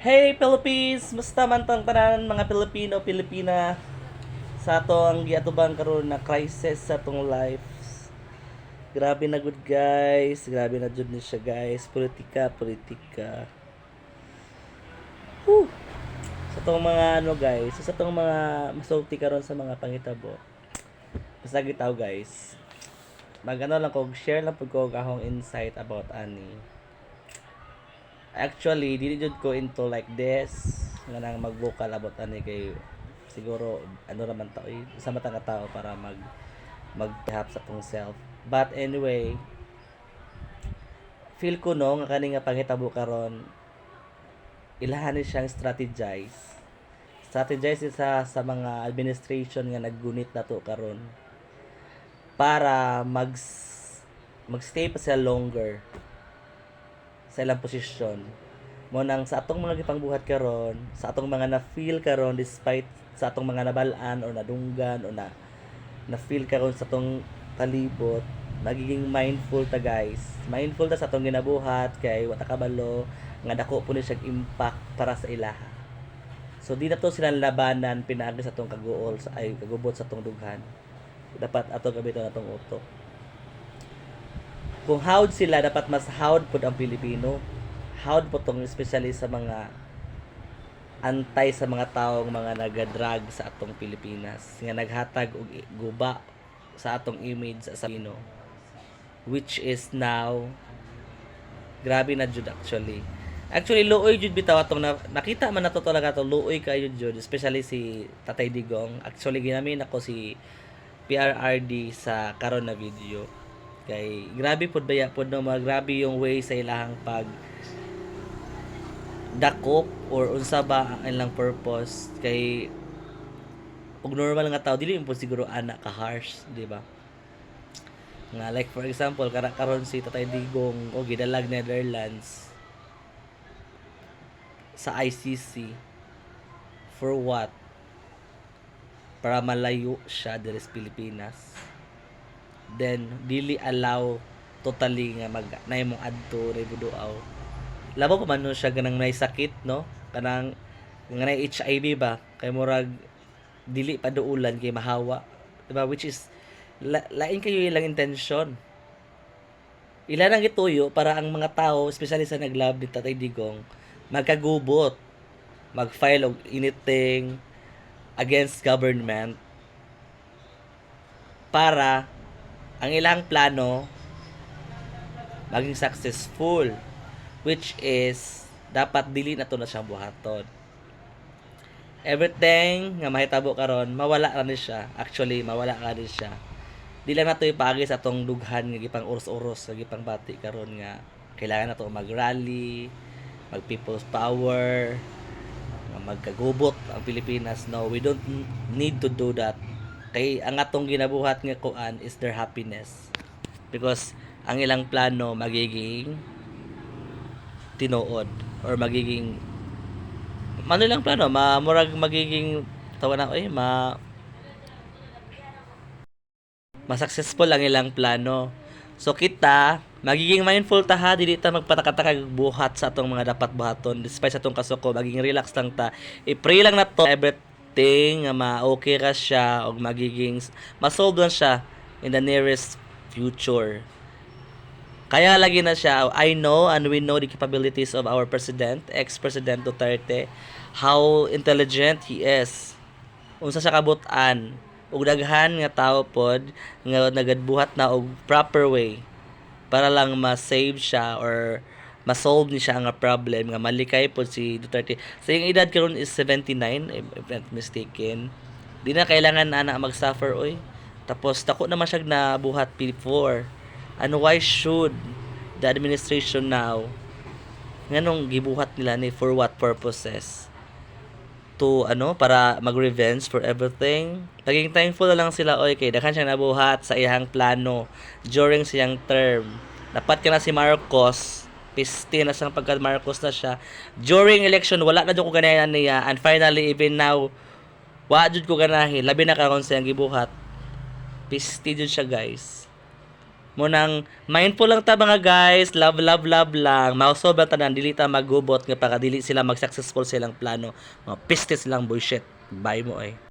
Hey Philippines! Musta man tang tanan mga Pilipino, Pilipina sa ato ang giatubang karon na crisis sa atong life. Grabe na good guys, grabe na jud ni siya guys. Politika, politika. Whew. Sa tong mga ano guys, sa tong mga masulti karon sa mga pangitabo. Basta gitaw guys. Magano lang ko, share lang pud ko akong insight about ani. Actually, dili jud ko into like this nga nang mag-vocal about ani kay siguro ano naman tao sa matang tao para magpihap sa tong self. But anyway, feel ko no nga kani nga panghitabo karon ilahan ni siyang strategize. Strategize sa mga administration nga naggunit nato karon para magstay pa sila longer sa ilang posisyon mo nang sa atong mga gipangbuhat karon sa atong mga na-feel karon despite sa atong mga nabalaan or nadunggan o na-feel karon sa atong palibot magiging mindful ta guys, mindful ta sa atong ginabuhat kay wata kabalo nga dako po ni siya impact para sa ilaha. So di na to sila labanan pinaagi sa atong kaguol sa ay kagubot sa atong dughan, dapat ato gamiton atong utok. Kung hawd sila, dapat mas hawd pod ang Pilipino. Hawd po tong especially sa mga antay sa mga taong mga nagadrag sa atong Pilipinas nga naghatag og guba sa atong image sa Pilipino, which is now grabe na jud actually luoy jud bitaw atong nakita man nato talaga to, luoy kayo jud especially si Tatay Digong. Actually ginamin ako si PRRD sa karon na video kay grabe pod baya pod no, grabe yung way sa ilahang pag dakop or unsa ba ang ilang purpose kay og normal nga tao dili mo siguro anak ka harsh, di ba? Nga like for example karon si Tatay Digong o gidalag Netherlands sa ICC for what? Para malayo siya diri sa Pilipinas, then dili allow totally nga mag naimong adto re buduaw. Labo pa man no siya ganang may sakit no, kanang nga na HIV ba kay murag dili pa duulan kay mahawa, diba? Which is lain kayo ilang intensyon, ilan ang gituyo para ang mga tao especially sa naglab ni Tatay Digong magkagubot, mag-file og anything against government para ang ilang plano maging successful, which is dapat dili na to na siyang buhaton. Everything nga mahitabo karon mawala ra ni siya, actually mawala ka ni siya. Di lang nato ipagi sa atong dughan nga gipang uros-uros nga gipang bati karon nga kailangan nato mag-rally, mag people's power, nga magkagubot ang Pilipinas. No, we don't need to do that kay ang atong ginabuhat nga kuan is their happiness, because ang ilang plano magiging tinuod or magiging ano lang plano murag magiging tawa na oy successful ang ilang plano. So kita magiging mindful ta ha, dili ta magpatakataka buhat sa atong mga dapat buhaton despite sa atong kasuko, magiging relax lang ta, i-pray lang na to everything nga ma-okay ra siya og magiging ma-solve lang siya in the nearest future. Kaya lagi na siya, I know and we know the capabilities of our president, ex-president Duterte, how intelligent he is. Unsa siya kabutan, ug daghan nga tao pod nga nagadbuhat na og proper way para lang ma-save siya or ma-solve ni siya nga problem nga malikay pod si Duterte. Sa iyang edad karon is 79 if not mistaken. Di na kailangan ana mag-suffer oy. Tapos dako naman siya nabuhat before. And why should the administration now nganong gibuhat nila ni for what purposes? To ano, para mag-revenge for everything. Naging thankful na lang sila oy kay daghan siyang nabuhat sa iyang plano during siyang term. Dapat ka na si Marcos, piste na siyang pagka Marcos na siya. During election wala na jud ko ganahan niya, and finally even now wa jud ko ganahin labi na karon siyang gibuhat. Piste jud siya guys. Munang mindful lang ta mga guys, love love love lang. Mausob lang tanan dili ta magubot nga para dili sila mag-successful silang plano. Mga pistis lang bullshit. Bye mo ay.